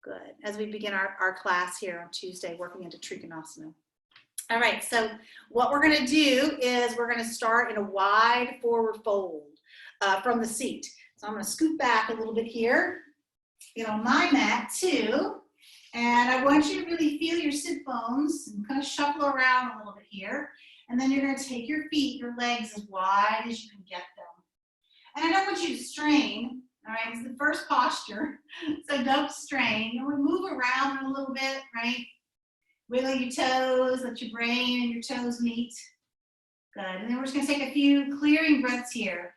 Good. As we begin our class here on Tuesday, working into Trikonasana. All right, so what we're going to do is we're going to start in a wide forward fold from the seat. So I'm going to scoot back a little bit here, get on my mat too, and I want you to really feel your sit bones and kind of shuffle around a little bit here. And then you're going to take your feet, your legs as wide as you can get them. And I don't want you to strain. All right, it's the first posture, so don't strain. And we'll move around a little bit, right? Wiggle your toes, let your brain and your toes meet. Good, and then we're just gonna take a few clearing breaths here.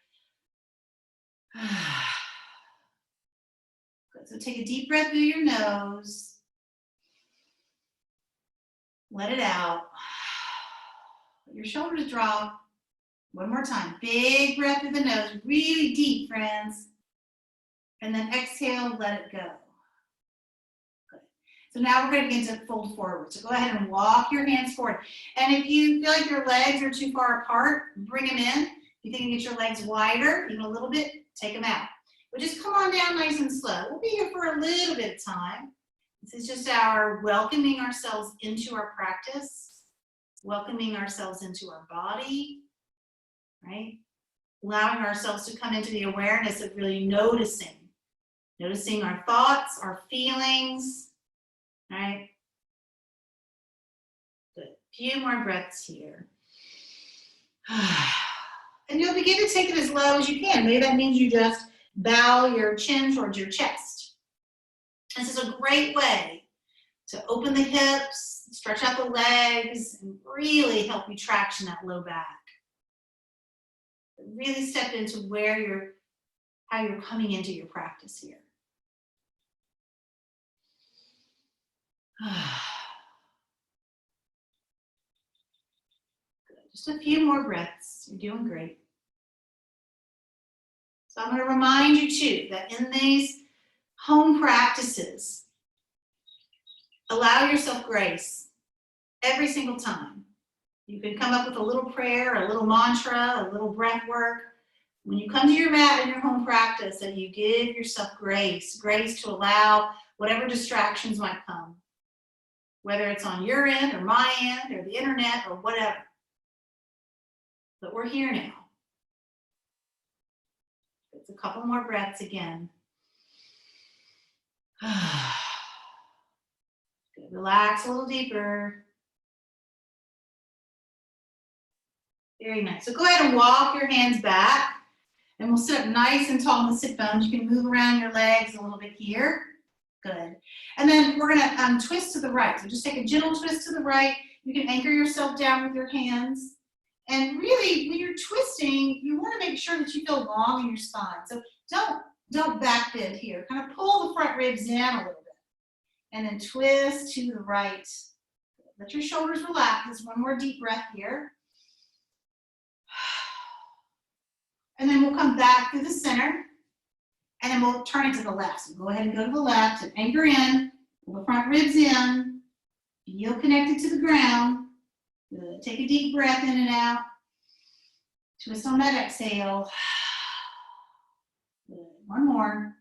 Good, so take a deep breath through your nose. Let it out. Let your shoulders drop. One more time, big breath through the nose, really deep, friends. And then exhale, let it go. Good. So now we're going to begin to fold forward. So go ahead and walk your hands forward. And if you feel like your legs are too far apart, bring them in. If you think you can get your legs wider, even a little bit, take them out. But just come on down nice and slow. We'll be here for a little bit of time. This is just our welcoming ourselves into our practice, welcoming ourselves into our body, right? Allowing ourselves to come into the awareness of really noticing our thoughts, our feelings, right? Good. Few more breaths here. And you'll begin to take it as low as you can. Maybe that means you just bow your chin towards your chest. This is a great way to open the hips, stretch out the legs, and really help you traction that low back. Really step into how you're coming into your practice here. Good. Just a few more breaths. You're doing great. So I'm going to remind you too that in these home practices, allow yourself grace every single time. You can come up with a little prayer, a little mantra, a little breath work. When you come to your mat in your home practice, and you give yourself grace to allow whatever distractions might come, whether it's on your end or my end or the internet or whatever. But we're here now. It's a couple more breaths again. Good. Relax a little deeper. Very nice. So go ahead and walk your hands back, and we'll sit up nice and tall in the sit bones. You can move around your legs a little bit here. Good. And then we're going to twist to the right. So just take a gentle twist to the right. You can anchor yourself down with your hands. And really, when you're twisting, you want to make sure that you feel long in your spine. So don't back bend here. Kind of pull the front ribs in a little bit. And then twist to the right. Let your shoulders relax. Just one more deep breath here. And then we'll come back through the center, and then we'll turn it to the left. So go ahead and go to the left and anchor in, pull the front ribs in, feel connected to the ground. Good. Take a deep breath in and out. Twist on that exhale. Good. One more.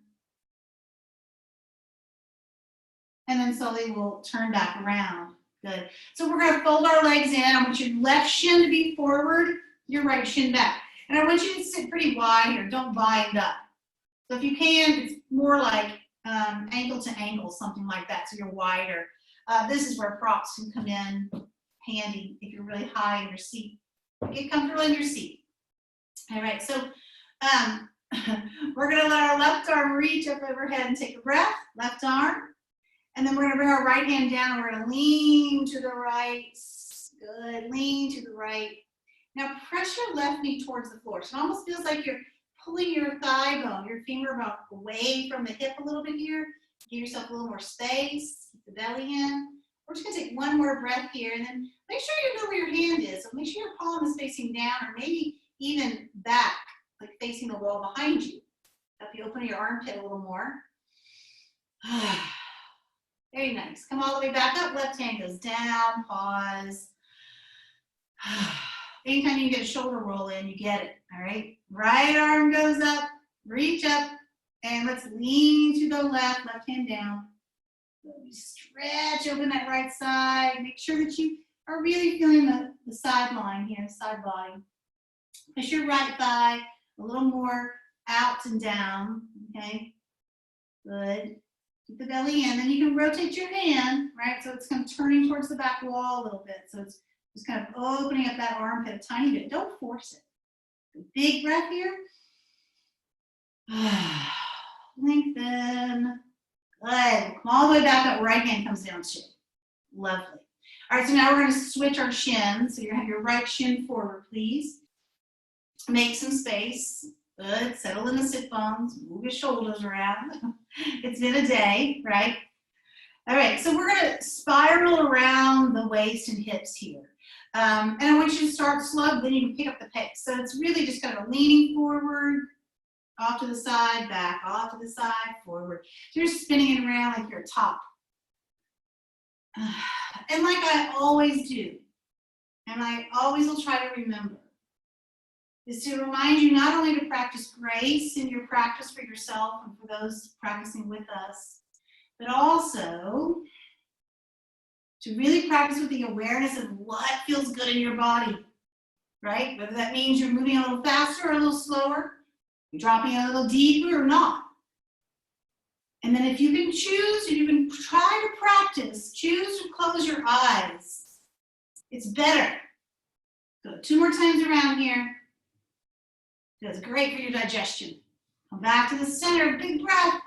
And then slowly we'll turn back around. Good. So we're going to fold our legs in. I want your left shin to be forward, your right shin back. And I want you to sit pretty wide here. Don't bind up. So if you can, it's more like ankle to ankle, something like that, so you're wider. This is where props can come in handy if you're really high in your seat. Get comfortable in your seat. All right, so we're going to let our left arm reach up overhead and take a breath, left arm. And then we're going to bring our right hand down, and we're going to lean to the right. Good, lean to the right. Now press your left knee towards the floor. So it almost feels like you're pulling your thigh bone, your femur bone away from the hip a little bit here. Give yourself a little more space, keep the belly in. We're just gonna take one more breath here, and then make sure you know where your hand is. So make sure your palm is facing down, or maybe even back, like facing the wall behind you. Help you open your armpit a little more. Very nice. Come all the way back up, left hand goes down, pause. Anytime you get a shoulder roll in, you get it, all right? Right arm goes up, reach up, and let's lean to the left hand down. Stretch open that right side. Make sure that you are really feeling the side line here, the side body. Push your right thigh a little more out and down, okay? Good. Keep the belly in. Then you can rotate your hand, right? So it's kind of turning towards the back wall a little bit. So it's just kind of opening up that armpit a tiny bit. Don't force it. Big breath here. Lengthen. Good. Come all the way back up. Right hand comes down too. Lovely. All right, so now we're going to switch our shins. So you're going to have your right shin forward, please. Make some space. Good. Settle in the sit bones. Move your shoulders around. It's been a day, right? All right, so we're going to spiral around the waist and hips here. And I want you to start slow, then you can pick up the pace. So it's really just kind of leaning forward, off to the side, back, off to the side, forward. So you're spinning it around like you're a top. And like I always do, and I always will try to remember, is to remind you not only to practice grace in your practice for yourself and for those practicing with us, but also to really practice with the awareness of what feels good in your body, right? Whether that means you're moving a little faster or a little slower, you're dropping a little deeper or not. And then if you can choose, if you can try to practice, choose to close your eyes. It's better. Go 2 more times around here. That's great for your digestion. Come back to the center, big breath.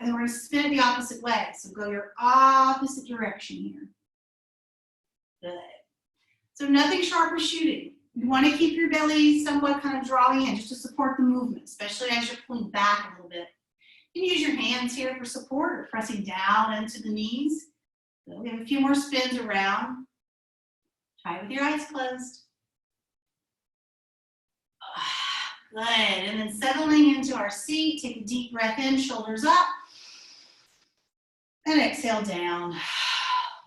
And we're going to spin it the opposite way. So go your opposite direction here. Good. So nothing sharp or shooting. You want to keep your belly somewhat kind of drawing in just to support the movement, especially as you're pulling back a little bit. You can use your hands here for support or pressing down into the knees. So we have a few more spins around. Try it with your eyes closed. Good. And then settling into our seat, take a deep breath in, shoulders up. And exhale down.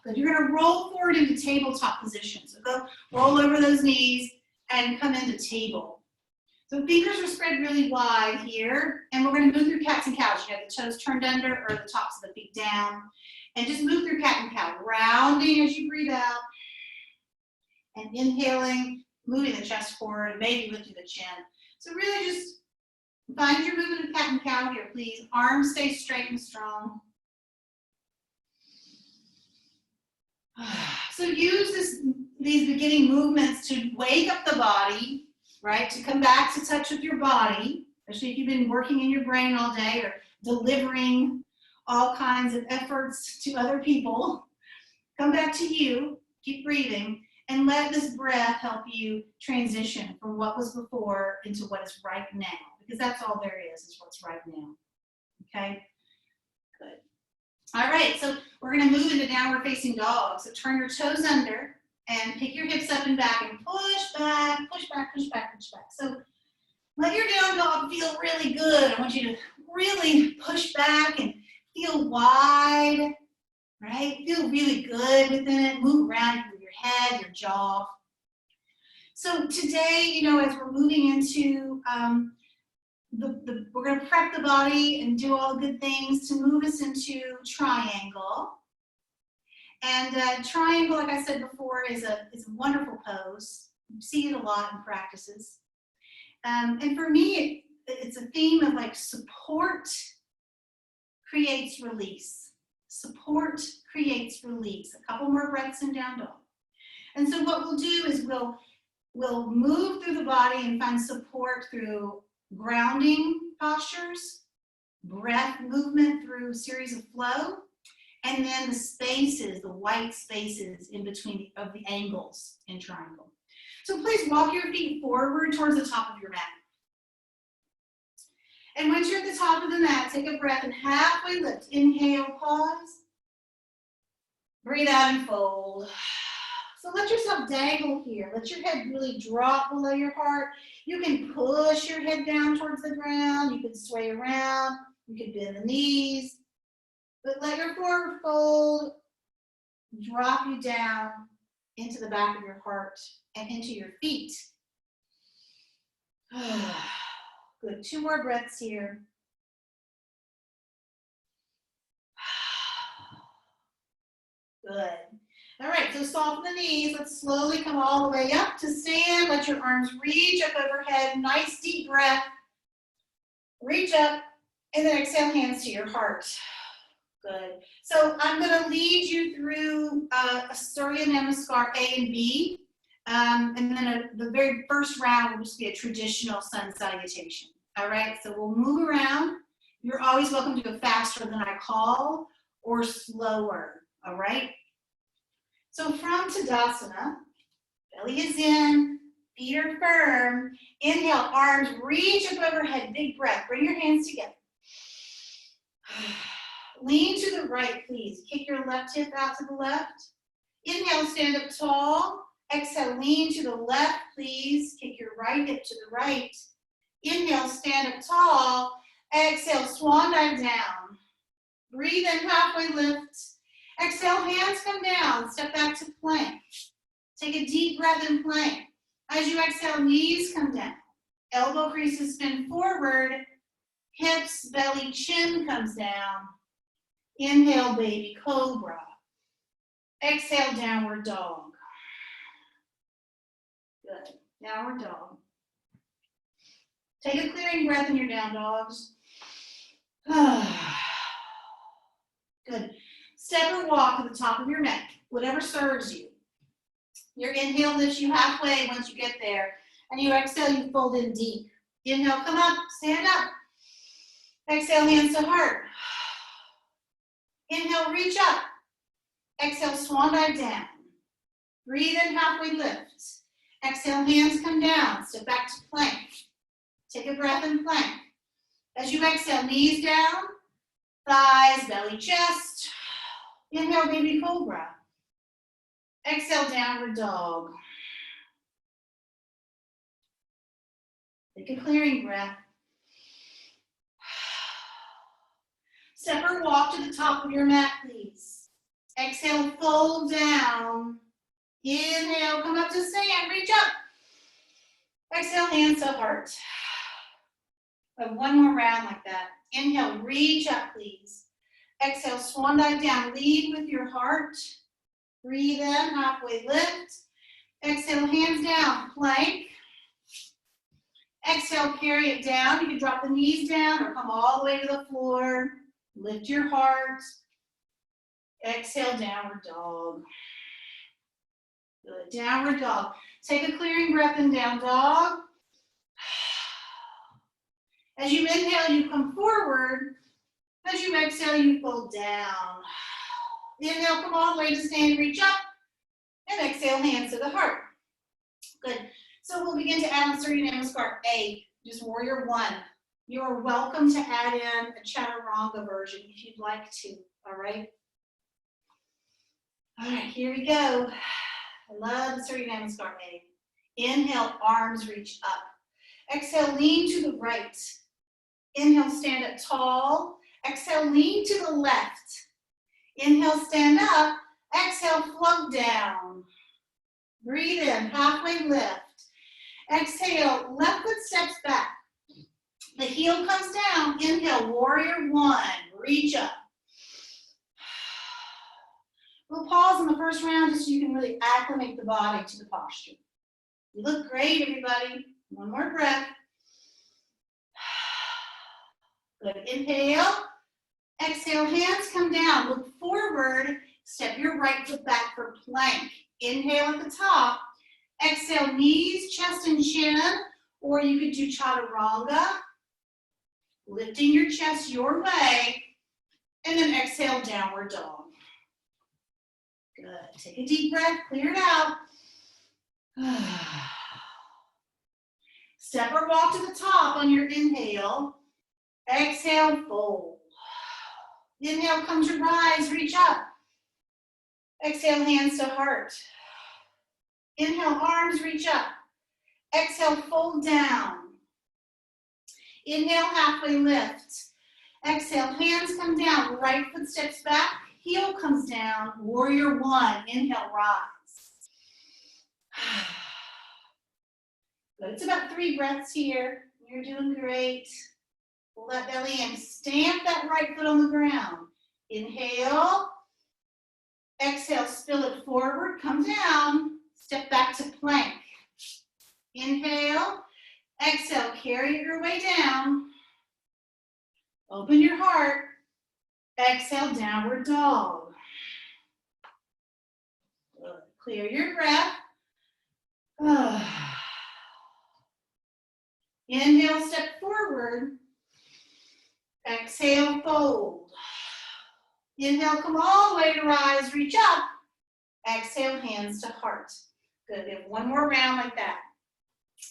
Good. You're going to roll forward into tabletop position. So go roll over those knees and come into table. So fingers are spread really wide here. And we're going to move through cats and cows. You have the toes turned under or the tops of the feet down. And just move through cat and cow, rounding as you breathe out. And inhaling, moving the chest forward, and maybe lifting the chin. So really just find your movement of cat and cow here, please. Arms stay straight and strong. So use these beginning movements to wake up the body, right? To come back to touch with your body, especially if you've been working in your brain all day or delivering all kinds of efforts to other people. Come back to you, keep breathing, and let this breath help you transition from what was before into what is right now, because that's all there is what's right now, okay? Good. All right, so we're gonna move into downward facing dog. So turn your toes under and pick your hips up and back and push back, push back, push back, push back. So let your down dog feel really good. I want you to really push back and feel wide, right? Feel really good within it. Move around with your head, your jaw. So today, you know, as we're moving into we're going to prep the body and do all the good things to move us into triangle. And triangle, like I said before, is a wonderful pose. You see it a lot in practices. And for me, it's a theme of like support creates release. Support creates release. A couple more breaths in down dog. And so what we'll do is we'll move through the body and find support through grounding postures, breath movement through a series of flow, and then the spaces, the white spaces in between of the angles in triangle. So please walk your feet forward towards the top of your mat. And once you're at the top of the mat, take a breath and halfway lift. Inhale, pause. Breathe out and fold. So let yourself dangle here. Let your head really drop below your heart. You can push your head down towards the ground. You can sway around. You can bend the knees. But let your forward fold drop you down into the back of your heart and into your feet. Good. 2 more breaths here. Good. All right, so soften the knees. Let's slowly come all the way up to stand. Let your arms reach up overhead. Nice deep breath. Reach up, and then exhale, hands to your heart. Good. So I'm going to lead you through Surya Namaskar A and B. And then the very first round will just be a traditional sun salutation. All right, so we'll move around. You're always welcome to go faster than I call or slower. All right. So from Tadasana, belly is in, feet are firm. Inhale, arms reach up overhead, big breath. Bring your hands together. Lean to the right, please. Kick your left hip out to the left. Inhale, stand up tall. Exhale, lean to the left, please. Kick your right hip to the right. Inhale, stand up tall. Exhale, swan dive down. Breathe in, halfway lift. Exhale, hands come down. Step back to plank. Take a deep breath in plank. As you exhale, knees come down. Elbow creases spin forward. Hips, belly, chin comes down. Inhale, baby cobra. Exhale, downward dog. Good. Downward dog. Take a clearing breath in your down dogs. Good. Step or walk to the top of your mat, whatever serves you. Your inhale lifts you halfway once you get there, and you exhale, you fold in deep. Inhale, come up, stand up. Exhale, hands to heart. Inhale, reach up. Exhale, swan dive down. Breathe in, halfway lift. Exhale, hands come down. Step back to plank. Take a breath in plank. As you exhale, knees down, thighs, belly, chest. Inhale, baby cobra. Exhale, downward dog. Take a clearing breath. Step or walk to the top of your mat, please. Exhale, fold down. Inhale, come up to stand, reach up. Exhale, hands to heart. One more round like that. Inhale, reach up, please. Exhale, swan dive down. Lead with your heart. Breathe in, halfway lift. Exhale, hands down, plank. Exhale, carry it down. You can drop the knees down or come all the way to the floor. Lift your heart. Exhale, downward dog. Good. Downward dog. Take a clearing breath in down dog. As you inhale, you come forward. As you exhale, you fold down. Inhale, come all the way to stand, reach up. And exhale, hands to the heart. Good. So we'll begin to add on Surya Namaskar A, just warrior one. You are welcome to add in a chaturanga version if you'd like to, all right? All right, here we go. I love the Surya Namaskar A. Inhale, arms reach up. Exhale, lean to the right. Inhale, stand up tall. Exhale, lean to the left. Inhale, stand up. Exhale, float down. Breathe in, halfway lift. Exhale, left foot steps back. The heel comes down. Inhale, warrior one. Reach up. We'll pause in the first round just so you can really acclimate the body to the posture. You look great, everybody. One more breath. Good. Inhale. Exhale, hands come down. Look forward. Step your right foot back for plank. Inhale at the top. Exhale, knees, chest, and chin. Or you could do chaturanga. Lifting your chest your way. And then exhale, downward dog. Good. Take a deep breath. Clear it out. Step or walk to the top on your inhale. Exhale, fold. Inhale, come to rise, reach up. Exhale, hands to heart. Inhale, arms reach up. Exhale, fold down. Inhale, halfway lift. Exhale, hands come down. Right foot steps back, heel comes down. Warrior one, inhale, rise. Good. It's about 3 breaths here. You're doing great. Pull that belly in. Stamp that right foot on the ground. Inhale. Exhale, spill it forward, come down, step back to plank. Inhale, exhale, carry it your way down. Open your heart. Exhale, downward dog. Good. Clear your breath. Inhale, step forward. Exhale, fold. Inhale, come all the way to rise, reach up. Exhale, hands to heart. Good, we have one more round like that.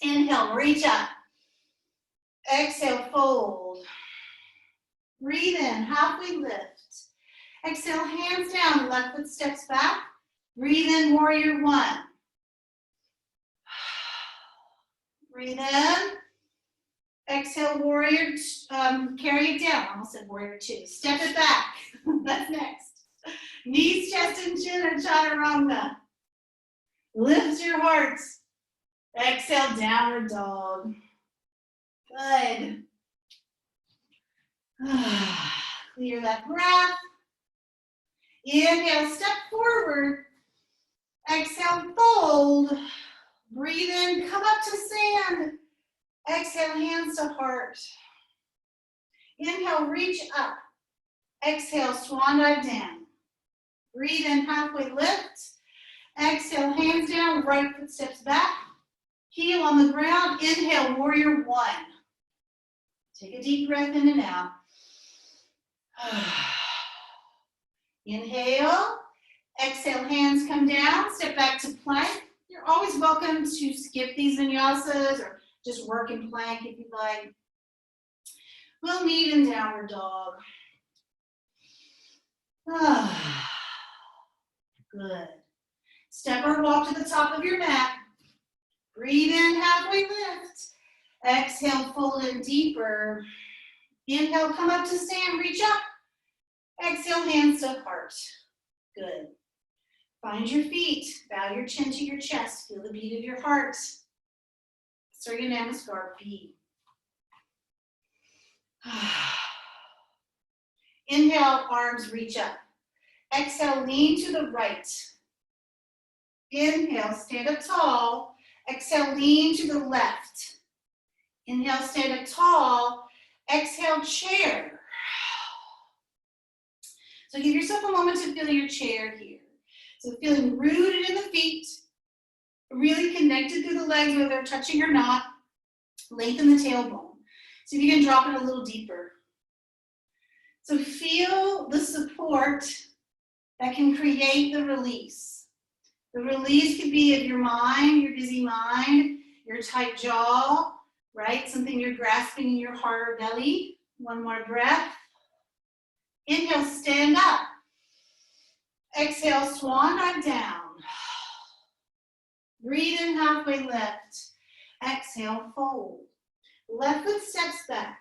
Inhale, reach up. Exhale, fold. Breathe in, halfway lift. Exhale, hands down, left foot steps back. Breathe in, warrior one. Breathe in. Exhale, warrior, carry it down. I almost said warrior two. Step it back. That's next. Knees, chest, and chin are chaturanga. Lift your heart. Exhale, downward dog. Good. Clear that breath. Inhale, step forward. Exhale, fold. Breathe in, come up to sand. Exhale, hands to heart. Inhale, reach up. Exhale, swan dive down. Breathe in, halfway lift. Exhale, hands down, right foot steps back. Heel on the ground. Inhale, warrior one. Take a deep breath in and out. Inhale. Exhale, hands come down. Step back to plank. You're always welcome to skip these vinyasas or just work in plank if you'd like. We'll meet in downward dog. Good. Step or walk to the top of your mat. Breathe in, halfway lift. Exhale, fold in deeper. Inhale, come up to stand, reach up. Exhale, hands to heart. Good. Find your feet. Bow your chin to your chest. Feel the beat of your heart. Surya Namaskar, B. Inhale, arms reach up. Exhale, lean to the right. Inhale, stand up tall. Exhale, lean to the left. Inhale, stand up tall. Exhale, chair. So give yourself a moment to feel your chair here. So feeling rooted in the feet, really connected through the legs, whether they're touching or not. Lengthen the tailbone. So if you can drop it a little deeper. So feel the support that can create the release. The release could be of your mind, your busy mind, your tight jaw, right? Something you're grasping in your heart or belly. One more breath. Inhale, stand up. Exhale, swan dive down. Breathe in, halfway lift. Exhale, fold. Left foot steps back.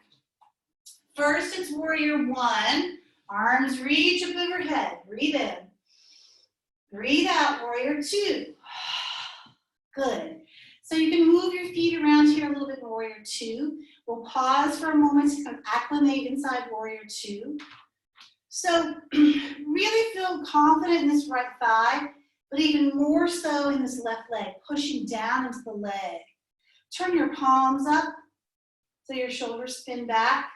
First, it's warrior one. Arms reach up overhead. Breathe in. Breathe out, warrior two. Good. So you can move your feet around here a little bit, warrior two. We'll pause for a moment to kind of acclimate inside warrior two. So really feel confident in this right thigh, but even more so in this left leg, pushing down into the leg. Turn your palms up so your shoulders spin back.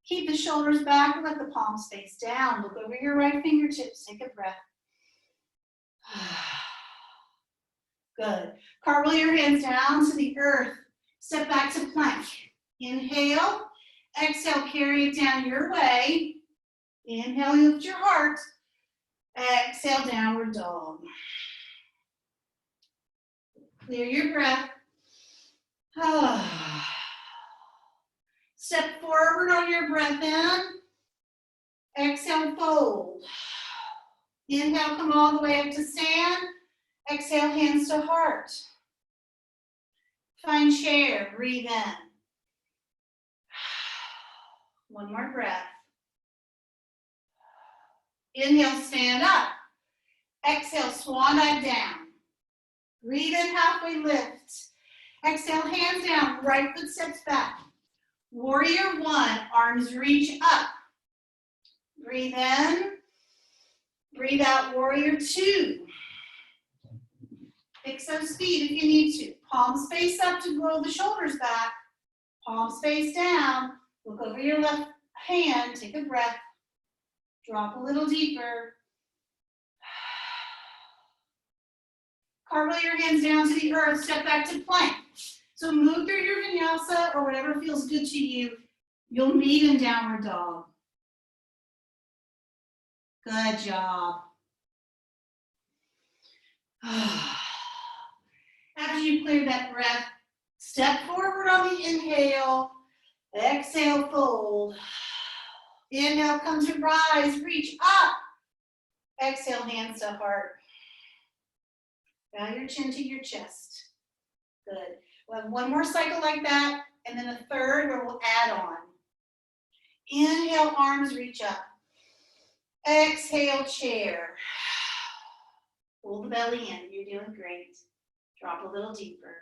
Keep the shoulders back and let the palms face down. Look over your right fingertips. Take a breath. Good. Cartwheel your hands down to the earth. Step back to plank. Inhale. Exhale, carry it down your way. Inhale, lift your heart. Exhale, downward dog. Clear your breath. Step forward on your breath in. Exhale, fold. Inhale, come all the way up to stand. Exhale, hands to heart. Find chair, breathe in. One more breath. Inhale, stand up. Exhale, swan dive down. Breathe in, halfway lift. Exhale, hands down, right foot steps back. Warrior one, arms reach up. Breathe in. Breathe out, warrior two. Fix those feet if you need to. Palms face up to roll the shoulders back. Palms face down. Look over your left hand. Take a breath. Drop a little deeper. Cartwheel your hands down to the earth. Step back to plank. So move through your vinyasa or whatever feels good to you. You'll meet in downward dog. Good job. After you clear that breath, step forward on the inhale. Exhale, fold. Inhale, come to rise, reach up. Exhale, hands to heart. Bow your chin to your chest. Good. We'll have one more cycle like that, and then a third where we'll add on. Inhale, arms reach up. Exhale, chair. Pull the belly in. You're doing great. Drop a little deeper.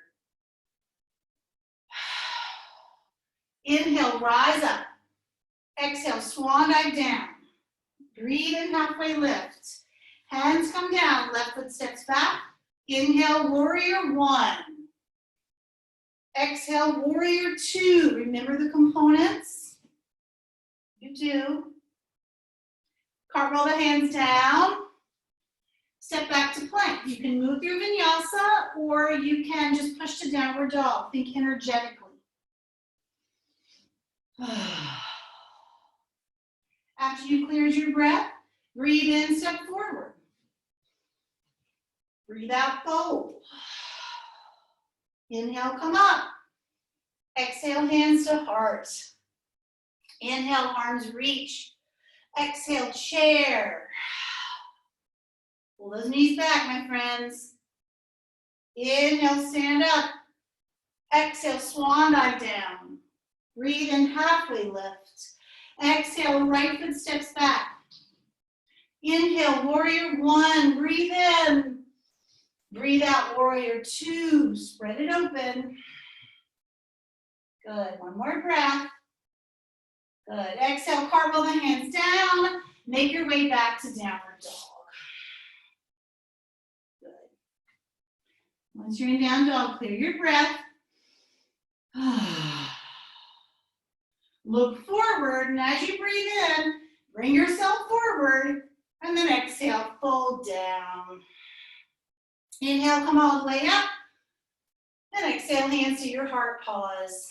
Inhale, rise up. Exhale, swan dive down. Breathe in, halfway lift. Hands come down, left foot steps back. Inhale, warrior one. Exhale, warrior two. Remember the components? You do. Cartwheel the hands down. Step back to plank. You can move through vinyasa or you can just push to downward dog. Think energetically. After you cleared your breath, breathe in, step forward. Breathe out, fold. Inhale, come up. Exhale, hands to heart. Inhale, arms reach. Exhale, chair. Pull those knees back, my friends. Inhale, stand up. Exhale, swan dive down. Breathe in, halfway lift. Exhale, right foot steps back. Inhale, warrior one. Breathe in. Breathe out, warrior two. Spread it open. Good. One more breath. Good. Exhale, cartwheel the hands down. Make your way back to downward dog. Good. Once you're in down dog, clear your breath. Look forward, and as you breathe in, bring yourself forward, and then exhale, fold down. Inhale, come all the way up, and exhale, hands to your heart, pause.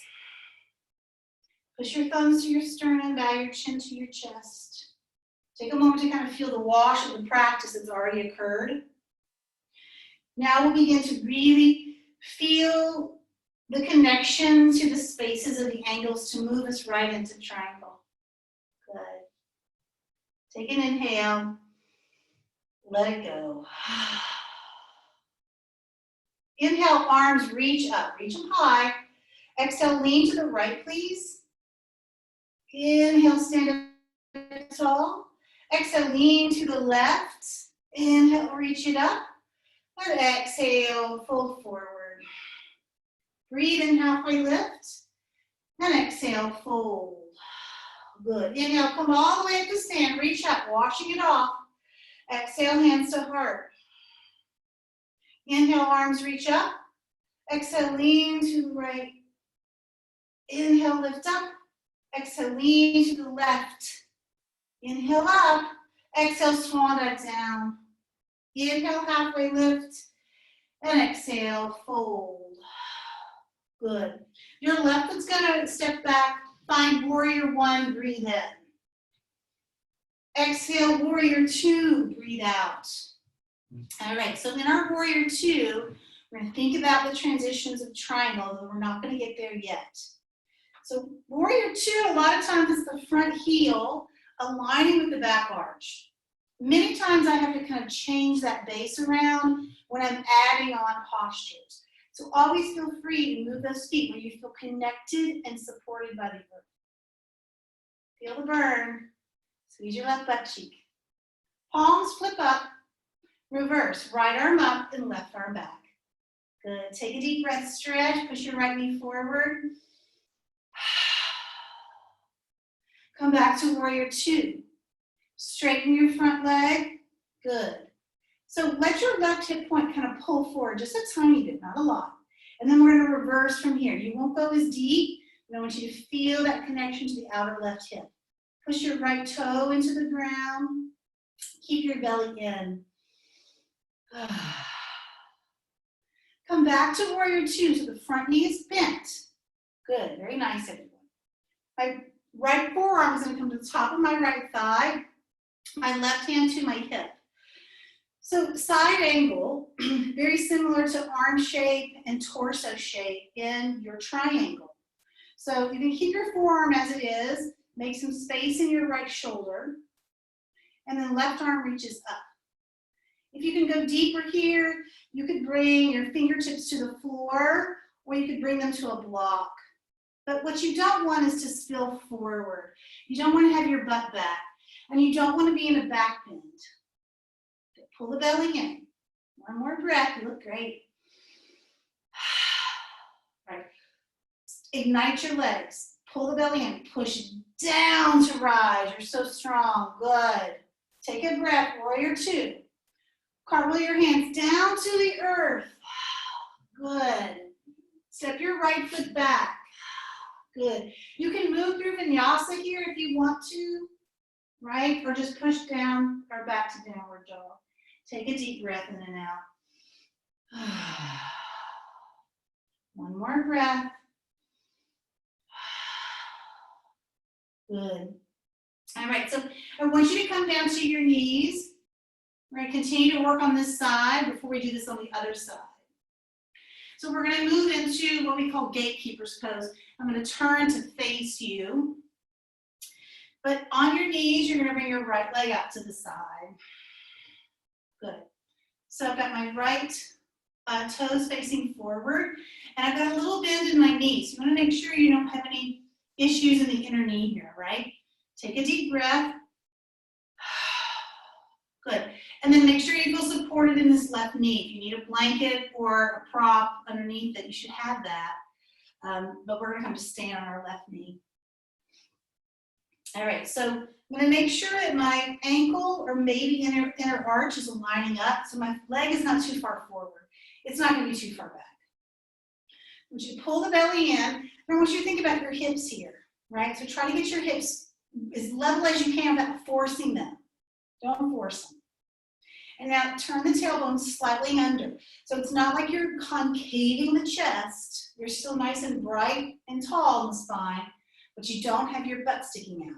Push your thumbs to your sternum, bow your chin to your chest. Take a moment to kind of feel the wash of the practice that's already occurred. Now we'll begin to really feel the connection to the spaces of the angles to move us right into triangle. Good. Take an inhale. Let it go. Inhale, arms reach up. Reach them high. Exhale, lean to the right, please. Inhale, stand up tall. Exhale, lean to the left. Inhale, reach it up. And exhale, fold forward. Breathe in, halfway lift. And exhale, fold. Good. Inhale, come all the way up to stand. Reach up, washing it off. Exhale, hands to heart. Inhale, arms reach up. Exhale, lean to the right. Inhale, lift up. Exhale, lean to the left. Inhale up. Exhale, swan dive down. Inhale, halfway lift. And exhale, fold. Good. Your left foot's gonna step back. Find warrior one, breathe in. Exhale, warrior two, breathe out. All right, so in our warrior two, we're gonna think about the transitions of triangle, though we're not gonna get there yet. So warrior two, a lot of times is the front heel aligning with the back arch. Many times I have to kind of change that base around when I'm adding on postures. So always feel free to move those feet where you feel connected and supported by the earth. Feel the burn. Squeeze your left butt cheek. Palms flip up. Reverse. Right arm up and left arm back. Good. Take a deep breath. Stretch. Push your right knee forward. Come back to warrior two. Straighten your front leg. Good. So let your left hip point kind of pull forward just a tiny bit, not a lot. And then we're going to reverse from here. You won't go as deep. I want you to feel that connection to the outer left hip. Push your right toe into the ground. Keep your belly in. Come back to warrior two, so the front knee is bent. Good, very nice, everyone. My right forearm is going to come to the top of my right thigh, my left hand to my hip. So side angle, very similar to arm shape and torso shape in your triangle. So you can keep your forearm as it is, make some space in your right shoulder, and then left arm reaches up. If you can go deeper here, you could bring your fingertips to the floor, or you could bring them to a block. But what you don't want is to spill forward. You don't want to have your butt back, and you don't want to be in a back bend. Pull the belly in. One more breath, you look great. Right. Ignite your legs. Pull the belly in. Push down to rise. You're so strong. Good. Take a breath. Warrior two. Cartwheel your hands down to the earth. Good. Step your right foot back. Good. You can move through vinyasa here if you want to, right? Or just push down or back to downward dog. Take a deep breath in and out. One more breath. Good. All right, so I want you to come down to your knees. We're going to continue to work on this side before we do this on the other side. So we're going to move into what we call gatekeeper's pose. I'm going to turn to face you. But on your knees, you're going to bring your right leg out to the side. Good. So I've got my right toes facing forward, and I've got a little bend in my knees. You want to make sure you don't have any issues in the inner knee here, right? Take a deep breath. Good. And then make sure you feel supported in this left knee. If you need a blanket or a prop underneath it, you should have that. But we're going to come to stand on our left knee. All right, so I'm going to make sure that my ankle or maybe inner arch is lining up, so my leg is not too far forward. It's not going to be too far back. I want you to pull the belly in, and I want you to think about your hips here, right? So try to get your hips as level as you can without forcing them. Don't force them. And now turn the tailbone slightly under. So it's not like you're concaving the chest. You're still nice and bright and tall in the spine, but you don't have your butt sticking out.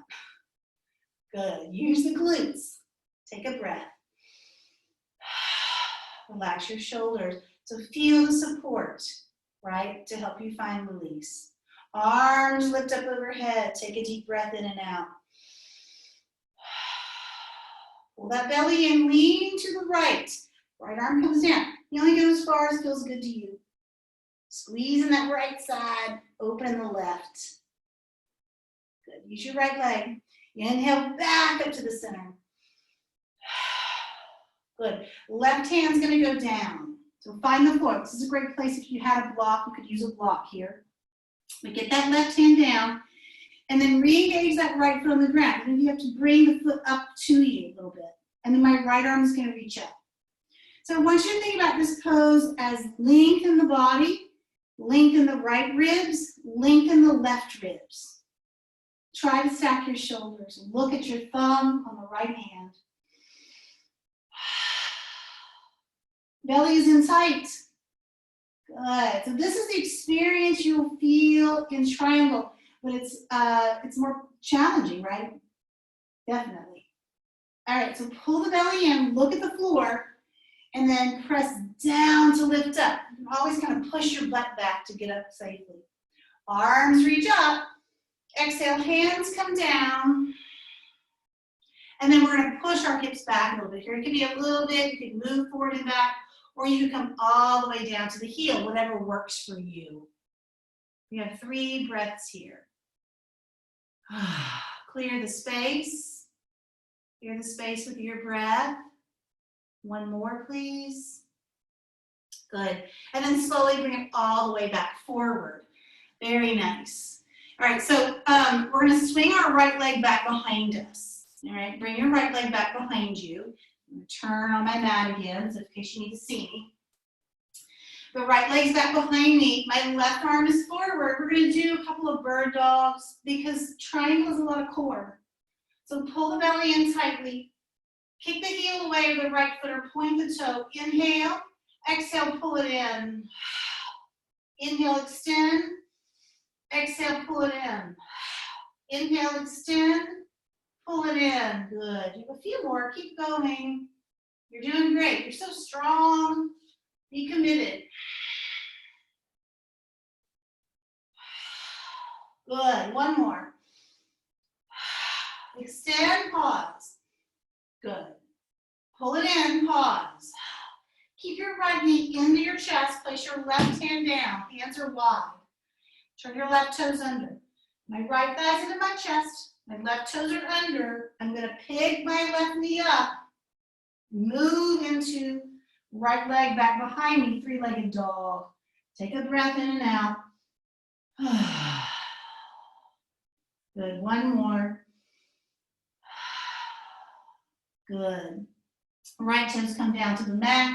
Good. Use the glutes. Take a breath. Relax your shoulders. So feel the support, right, to help you find release. Arms lift up overhead. Take a deep breath in and out. Pull that belly in, lean to the right. Right arm comes down. You only go as far as feels good to you. Squeeze in that right side, open the left. Good. Use your right leg. Inhale back up to the center. Good. Left hand's going to go down. So find the floor. This is a great place if you had a block. You could use a block here. But get that left hand down. And then re-engage that right foot on the ground. And you have to bring the foot up to you a little bit. And then my right arm is going to reach up. So I want you to think about this pose as lengthen the body, lengthen the right ribs, lengthen the left ribs. Try to stack your shoulders. Look at your thumb on the right hand. Belly is in tight. Good. So this is the experience you'll feel in triangle, but it's more challenging, right? Definitely. All right, so pull the belly in, look at the floor, and then press down to lift up. You can always kind of push your butt back to get up safely. Arms reach up. Exhale, hands come down. And then we're going to push our hips back a little bit here. It could be a little bit. You can move forward and back, or you can come all the way down to the heel, whatever works for you. We have 3 breaths here. Clear the space. Clear the space with your breath. One more, please. Good. And then slowly bring it all the way back forward. Very nice. All right, so we're going to swing our right leg back behind us. All right, bring your right leg back behind you. I'm going to turn on my mat again, so in case you need to see me. The right leg's back behind me. My left arm is forward. We're going to do a couple of bird dogs because triangle has a lot of core. So pull the belly in tightly. Kick the heel away with the right foot or point the toe. Inhale. Exhale, pull it in. Inhale, extend. Exhale, pull it in. Inhale, extend. Pull it in. Good. You have a few more. Keep going. You're doing great. You're so strong. Be committed. Good. One more. Extend, pause. Good. Pull it in, pause. Keep your right knee into your chest. Place your left hand down. Hands are wide. Turn your left toes under. My right thigh's into my chest. My left toes are under. I'm going to pick my left knee up. Move into right leg back behind me, three-legged dog. Take a breath in and out. Good. One more. Good. Right toes come down to the mat.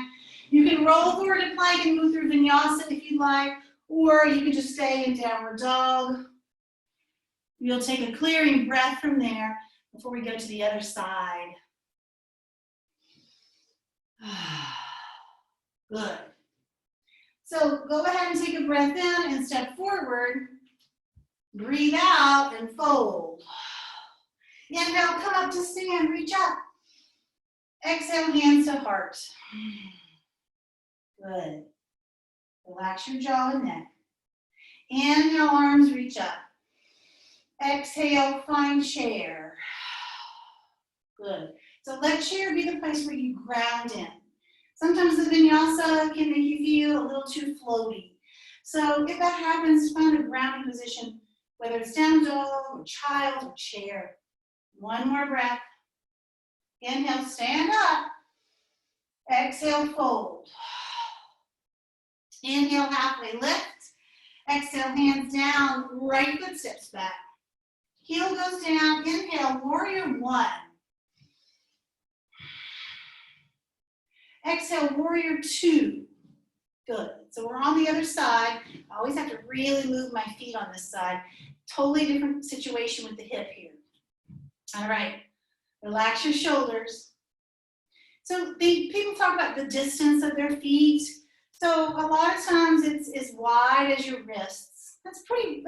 You can roll forward to plank and move through vinyasa if you like, or you can just stay in downward dog. You'll take a clearing breath from there before we go to the other side. Good. So go ahead and take a breath in and step forward. Breathe out and fold. Inhale, come up to stand, reach up. Exhale, hands to heart. Good. Relax your jaw and neck. Inhale, arms reach up. Exhale, find chair. Good. So let chair be the place where you ground in. Sometimes the vinyasa can make you feel a little too floaty. So if that happens, find a grounding position, whether it's down dog or child or chair. One more breath. Inhale, stand up. Exhale, fold. Inhale, halfway lift. Exhale, hands down, right foot steps back. Heel goes down. Inhale, warrior one. Exhale, warrior two. Good. So we're on the other side. I always have to really move my feet on this side. Totally different situation with the hip here. All right. Relax your shoulders. So people talk about the distance of their feet. So a lot of times it's as wide as your wrists. That's pretty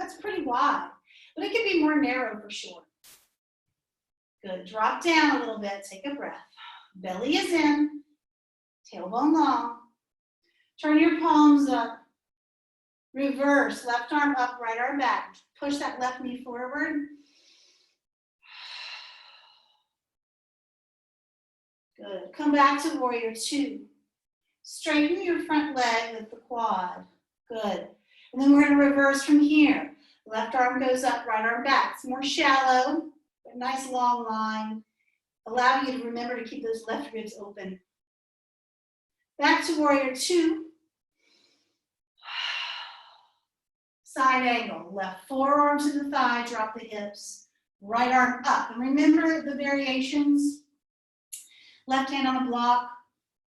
wide. But it can be more narrow for sure. Good. Drop down a little bit. Take a breath. Belly is in. Tailbone long. Turn your palms up. Reverse. Left arm up, right arm back. Push that left knee forward. Good. Come back to warrior two. Straighten your front leg with the quad. Good. And then we're going to reverse from here. Left arm goes up, right arm back. It's more shallow, but nice long line. Allow you to remember to keep those left ribs open. Back to warrior two. Side angle. Left forearm to the thigh, drop the hips. Right arm up. And remember the variations. Left hand on a block.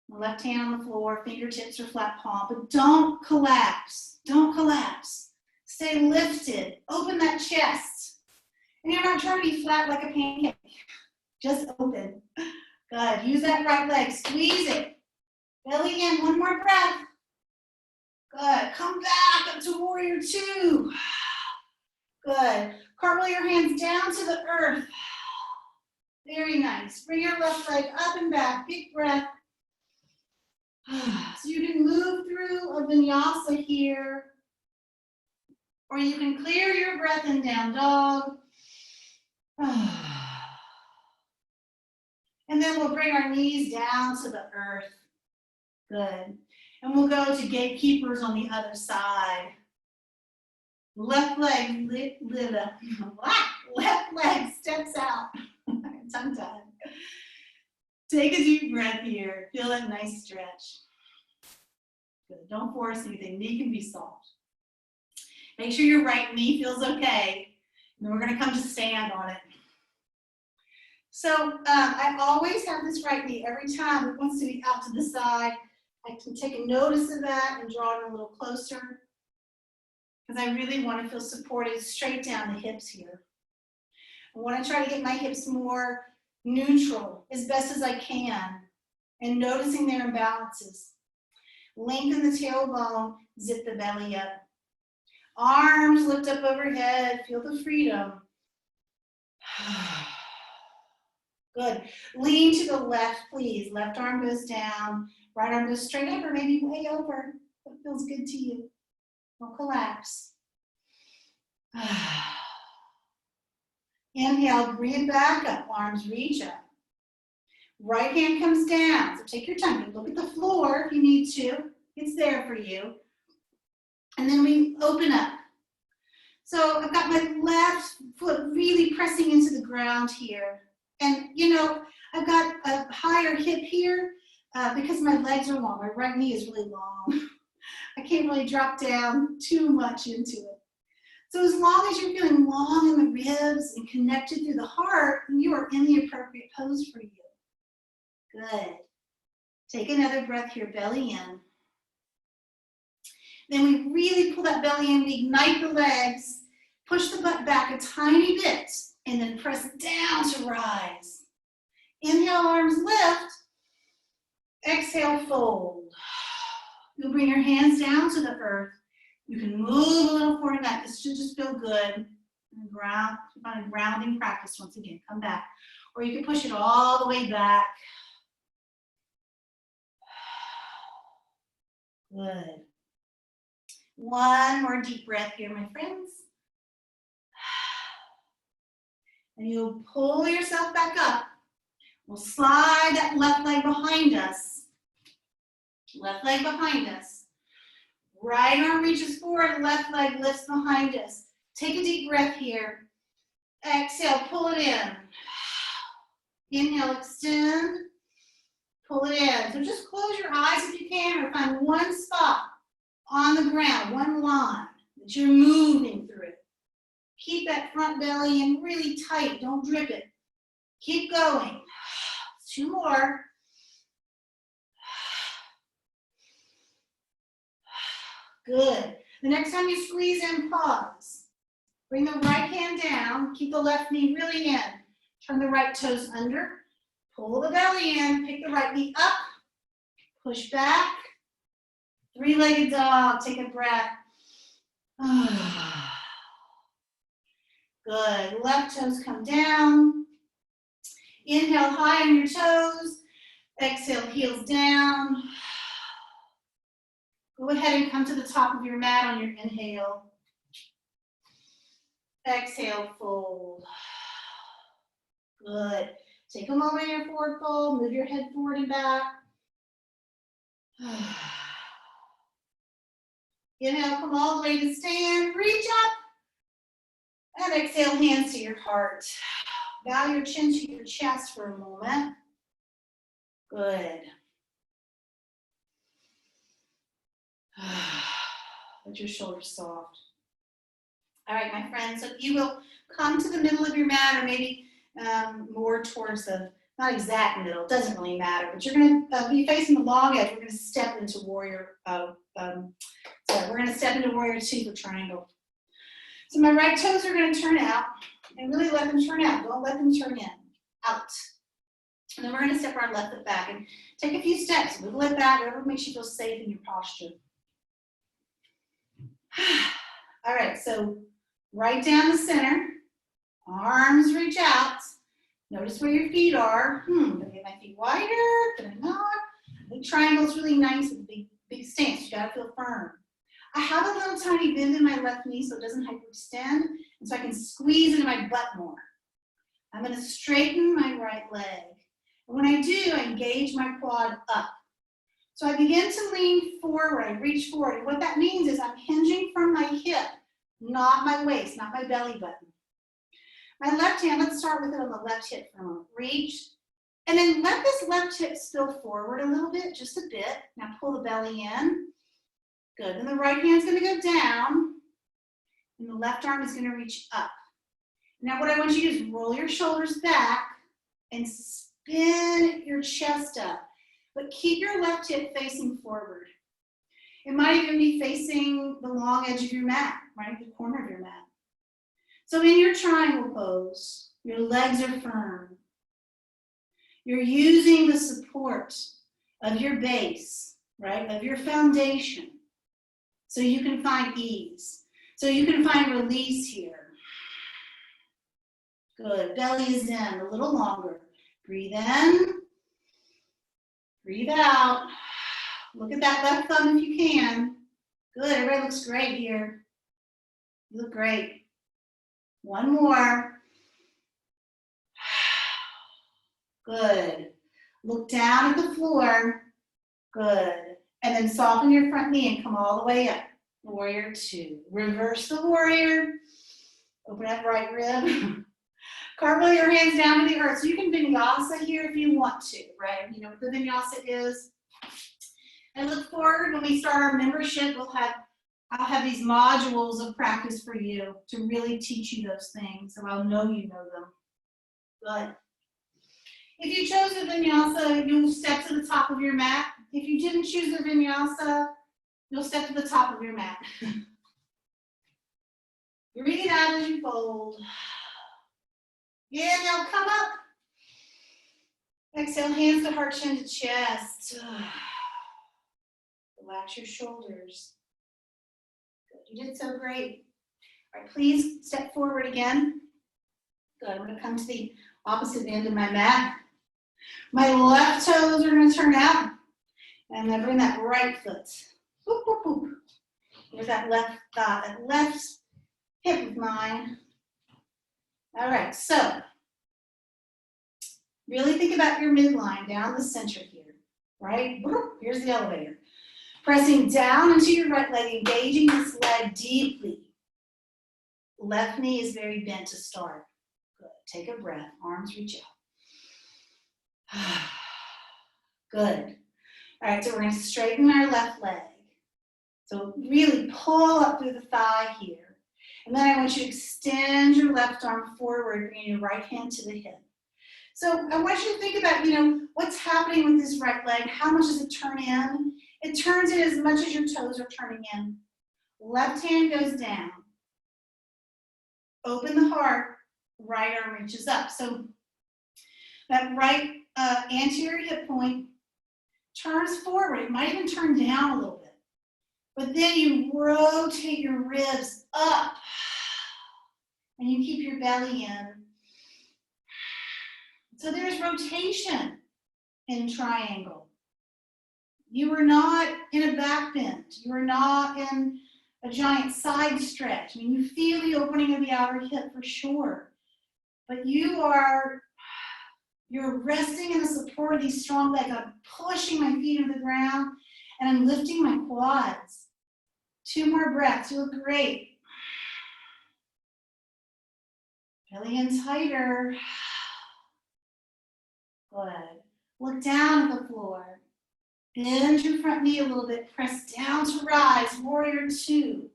Left hand on the floor. Fingertips or flat palm. But don't collapse. Don't collapse. Stay lifted. Open that chest. And you're not trying to be flat like a pancake. Just open. Good. Use that right leg. Squeeze it. Belly in. One more breath. Good. Come back up to warrior two. Good. Cartwheel your hands down to the earth. Very nice. Bring your left leg up and back. Big breath. So you can move through a vinyasa here. Or you can clear your breath in down dog. And then we'll bring our knees down to the earth. Good. And we'll go to gatekeepers on the other side. Left leg, left leg steps out. Tongue-tied. Take a deep breath here. Feel that nice stretch. Good. Don't force anything. Knee can be soft. Make sure your right knee feels okay. And then we're going to come to stand on it. So I always have this right knee every time it wants to be out to the side. I can take a notice of that and draw it a little closer because I really want to feel supported straight down the hips here. I want to try to get my hips more neutral as best as I can and noticing their imbalances. Lengthen the tailbone, zip the belly up. Arms lift up overhead, feel the freedom. Good. Lean to the left, please. Left arm goes down, right arm goes straight up or maybe way over. What feels good to you? Don't collapse. Inhale, bring it back up, arms reach up. Right hand comes down, so take your time. Look at the floor if you need to. It's there for you. And then we open up. So I've got my left foot really pressing into the ground here. And you know, I've got a higher hip here because my legs are long. My right knee is really long. I can't really drop down too much into it. So as long as you're feeling long in the ribs and connected through the heart, you are in the appropriate pose for you. Good. Take another breath here, belly in. Then we really pull that belly in, we ignite the legs, push the butt back a tiny bit, and then press down to rise. Inhale, arms lift. Exhale, fold. You'll bring your hands down to the earth. You can move a little forward and back. This should just feel good. And ground, find a grounding practice once again. Come back. Or you can push it all the way back. Good. One more deep breath here, my friends. And you'll pull yourself back up. We'll slide that left leg behind us. Left leg behind us. Right arm reaches forward, left leg lifts behind us. Take a deep breath here. Exhale, pull it in. Inhale, extend. Pull it in. So just close your eyes if you can, or find one spot on the ground, one line that you're moving through. Keep that front belly in really tight. Don't drip it. Keep going. 2 more. Good. The next time you squeeze in, pause. Bring the right hand down. Keep the left knee really in. Turn the right toes under. Pull the belly in. Pick the right knee up. Push back. 3-legged dog. Take a breath. Good. Left toes come down. Inhale high on your toes. Exhale, heels down. Go ahead and come to the top of your mat on your inhale. Exhale, fold. Good. Take a moment in your forward fold. Move your head forward and back. Inhale, come all the way to stand. Reach up. And exhale, hands to your heart. Bow your chin to your chest for a moment. Good. Let your shoulders soft. All right, my friends, so if you will come to the middle of your mat, or maybe more towards the, not exact middle, it doesn't really matter, but you're going to be facing the long edge. We're going to step into warrior, we're going to step into warrior 2 for triangle. So my right toes are going to turn out, and really let them turn out. Don't let them turn in, out. And then we're going to step our left foot back and take a few steps. Wiggle it back, whatever makes you feel safe in your posture. All right, so right down the center, arms reach out. Notice where your feet are. Can I get my feet wider? Can I not? The triangle is really nice with a big stance. You gotta feel firm. I have a little tiny bend in my left knee so it doesn't hyperextend, and so I can squeeze into my butt more. I'm gonna straighten my right leg. And when I do, I engage my quad up. So I begin to lean forward, I reach forward, and what that means is I'm hinging from my hip, not my waist, not my belly button. My left hand, let's start with it on the left hip for a moment. Reach, and then let this left hip spill forward a little bit, just a bit. Now pull the belly in. Good, then the right hand's gonna go down, and the left arm is gonna reach up. Now what I want you to do is roll your shoulders back and spin your chest up. But keep your left hip facing forward. It might even be facing the long edge of your mat, right? The corner of your mat. So in your triangle pose, your legs are firm. You're using the support of your base, right? Of your foundation. So you can find ease. So you can find release here. Good. Belly is in a little longer. Breathe in. Breathe out. Look at that left thumb if you can. Good. Everybody looks great here. You look great. One more. Good. Look down at the floor. Good. And then soften your front knee and come all the way up. Warrior two. Reverse the warrior. Open up right rib. Cartwheel your hands down to the earth. So you can vinyasa here if you want to, right? You know what the vinyasa is. And look forward when we start our membership, I'll have these modules of practice for you to really teach you those things, so I'll know you know them. Good. If you chose the vinyasa, you'll step to the top of your mat. If you didn't choose the vinyasa, you'll step to the top of your mat. Breathe out as you fold. Yeah, now come up. Exhale, hands to heart, chin to chest. Relax your shoulders. Good, you did so great. All right, please step forward again. Good, I'm gonna come to the opposite end of my mat. My left toes are gonna turn out. And then bring that right foot. Boop, boop, boop. Here's that left thigh, that left hip of mine. All right, so really think about your midline down the center here, right? Here's the elevator. Pressing down into your right leg, engaging this leg deeply. Left knee is very bent to start. Good. Take a breath. Arms reach out. Good. All right, so we're going to straighten our left leg. So really pull up through the thigh here. And then I want you to extend your left arm forward, bringing your right hand to the hip. So I want you to think about, what's happening with this right leg. How much does it turn in? It turns in as much as your toes are turning in. Left hand goes down. Open the heart, right arm reaches up. So that right anterior hip point turns forward. It might even turn down a little bit. But then you rotate your ribs up. And you keep your belly in. So there's rotation in triangle. You are not in a back bend. You are not in a giant side stretch. I mean, you feel the opening of the outer hip for sure. But you're resting in the support of these strong legs. I'm pushing my feet into the ground and I'm lifting my quads. 2 more breaths. You look great. Belly in tighter. Good. Look down at the floor. Bend your front knee a little bit. Press down to rise. Warrior two.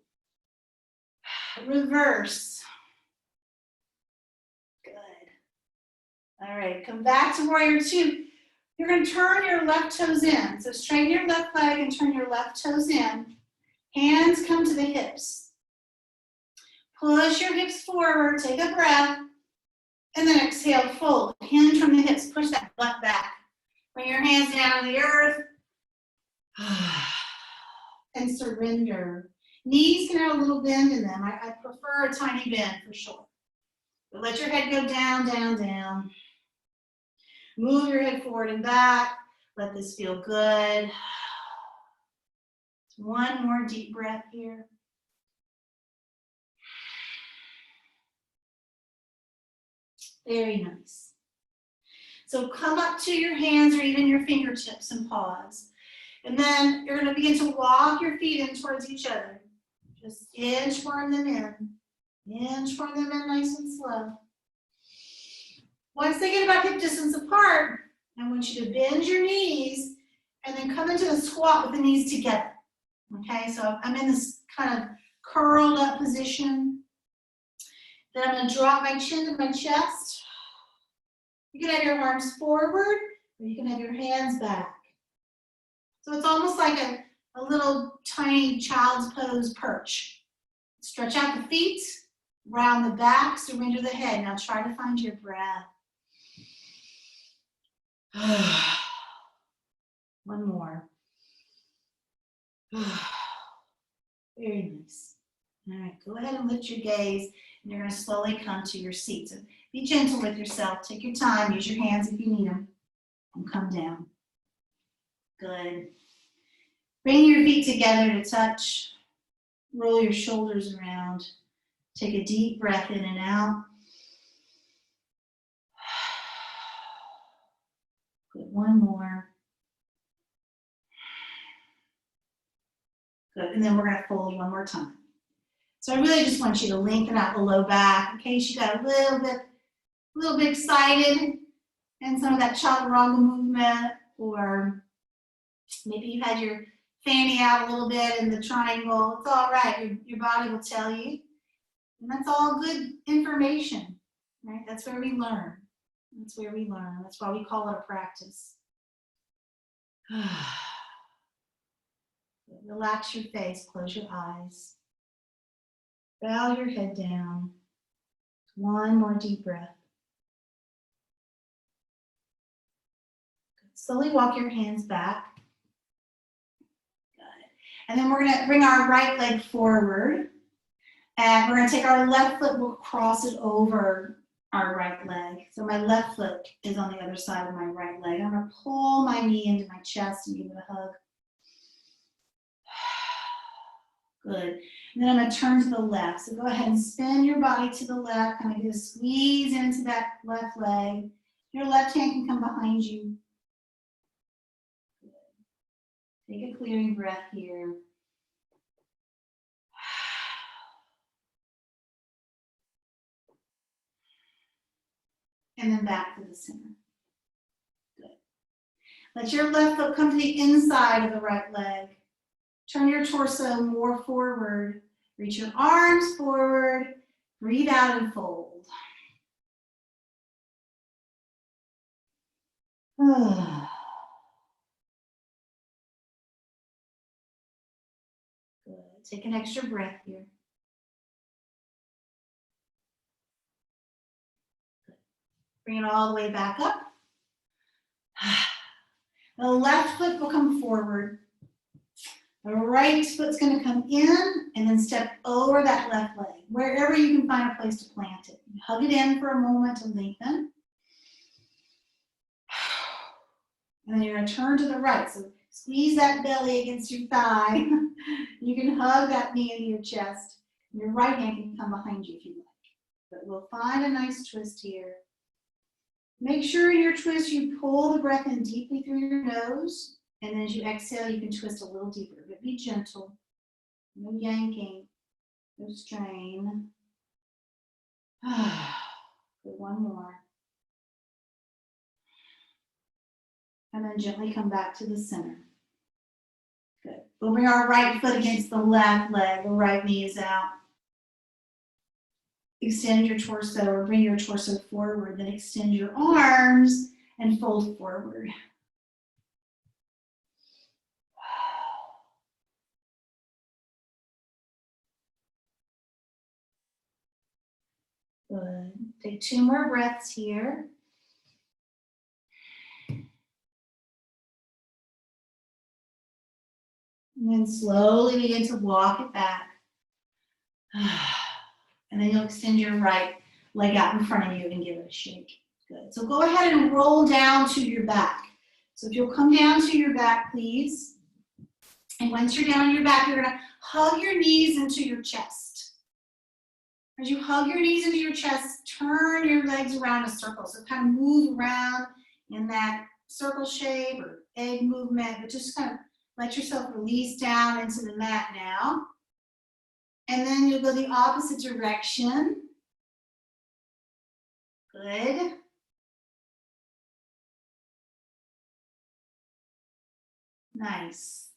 Reverse. Good. All right, come back to warrior two. You're going to turn your left toes in. So straighten your left leg and turn your left toes in. Hands come to the hips. Push your hips forward. Take a breath. And then exhale, fold. Hinge from the hips. Push that butt back. Bring your hands down to the earth. And surrender. Knees can have a little bend in them. I prefer a tiny bend for sure. But let your head go down, down, down. Move your head forward and back. Let this feel good. One more deep breath here. Very nice. So come up to your hands or even your fingertips and pause. And then you're going to begin to walk your feet in towards each other. Just inch form them in. Inch form them in nice and slow. Once they get about hip distance apart, I want you to bend your knees and then come into a squat with the knees together. Okay, so I'm in this kind of curled up position. Then I'm going to drop my chin to my chest. You can have your arms forward, or you can have your hands back. So it's almost like a little tiny child's pose perch. Stretch out the feet, round the back, surrender the head. Now try to find your breath. One more. Very nice. All right, go ahead and lift your gaze, and you're going to slowly come to your seat. So be gentle with yourself. Take your time. Use your hands if you need them. And come down. Good. Bring your feet together to touch. Roll your shoulders around. Take a deep breath in and out. Good. One more. Good. And then we're going to fold one more time. So I really just want you to lengthen out the low back in case you got a little bit excited and some of that chaturanga movement, or maybe you had your fanny out a little bit in the triangle. It's all right. Your body will tell you. And that's all good information, right? That's where we learn. That's where we learn. That's why we call it a practice. Relax your face. Close your eyes. Bow your head down. One more deep breath. Slowly walk your hands back. Got it. And then we're going to bring our right leg forward. And we're going to take our left foot, we'll cross it over our right leg. So my left foot is on the other side of my right leg. I'm going to pull my knee into my chest and give it a hug. Good. And then I'm going to turn to the left. So go ahead and spin your body to the left. Kind of get a squeeze into that left leg. Your left hand can come behind you. Good. Take a clearing breath here. And then back to the center. Good. Let your left foot come to the inside of the right leg. Turn your torso more forward. Reach your arms forward. Breathe out and fold. Good. Take an extra breath here. Good. Bring it all the way back up. The left foot will come forward. The right foot's going to come in and then step over that left leg, wherever you can find a place to plant it. You hug it in for a moment to lengthen. And then you're going to turn to the right. So squeeze that belly against your thigh. You can hug that knee into your chest. And your right hand can come behind you if you like. But we'll find a nice twist here. Make sure in your twist you pull the breath in deeply through your nose. And then as you exhale, you can twist a little deeper, but be gentle. No yanking, no strain. Good, one more. And then gently come back to the center. Good. We'll bring our right foot against the left leg. The right knee is out. Extend your torso or bring your torso forward. Then extend your arms and fold forward. Good. Take 2 more breaths here. And then slowly begin to walk it back. And then you'll extend your right leg out in front of you and give it a shake. Good. So go ahead and roll down to your back. So if you'll come down to your back, please. And once you're down on your back, you're going to hug your knees into your chest. As you hug your knees into your chest, turn your legs around a circle. So kind of move around in that circle shape or egg movement, but just kind of let yourself release down into the mat now. And then you'll go the opposite direction. Good. Nice.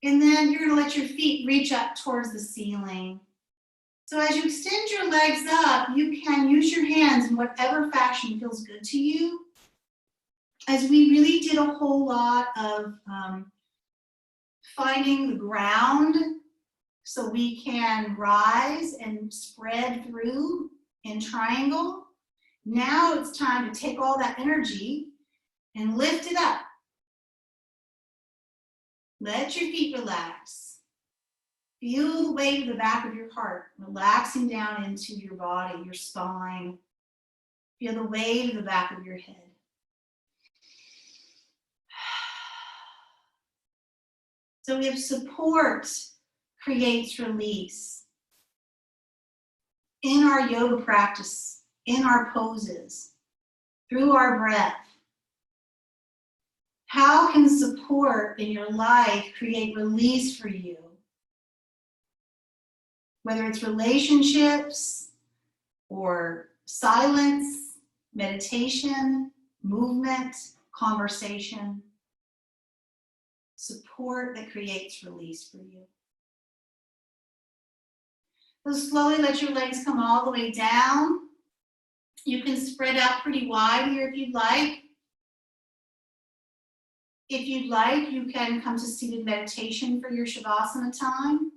And then you're going to let your feet reach up towards the ceiling. So as you extend your legs up, you can use your hands in whatever fashion feels good to you. As we really did a whole lot of finding the ground so we can rise and spread through in triangle. Now it's time to take all that energy and lift it up. Let your feet relax. Feel the weight of the back of your heart relaxing down into your body, your spine. Feel the weight of the back of your head. So if support creates release in our yoga practice, in our poses, through our breath, how can support in your life create release for you? Whether it's relationships or silence, meditation, movement, conversation, support that creates release for you. So slowly let your legs come all the way down. You can spread out pretty wide here if you'd like. If you'd like, you can come to seated meditation for your Shavasana time.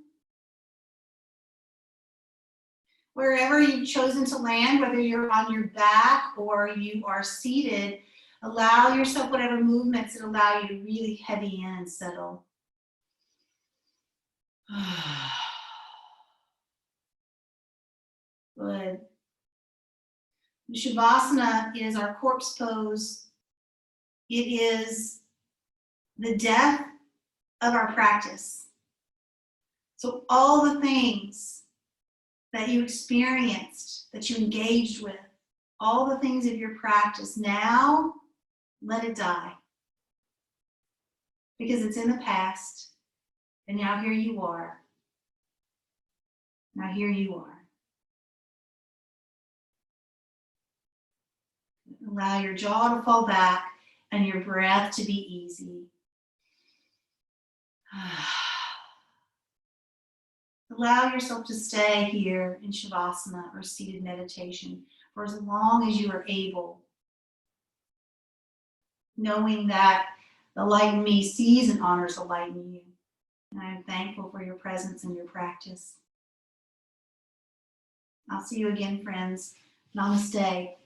Wherever you've chosen to land, whether you're on your back or you are seated, allow yourself whatever movements that allow you to really heavy in and settle. Good. Shavasana is our corpse pose. It is the death of our practice. So all the things that you experienced, that you engaged with, all the things of your practice, now let it die. Because it's in the past, and now here you are. Now here you are. Allow your jaw to fall back and your breath to be easy. Allow yourself to stay here in Shavasana or seated meditation for as long as you are able, knowing that the light in me sees and honors the light in you. And I am thankful for your presence and your practice. I'll see you again, friends. Namaste.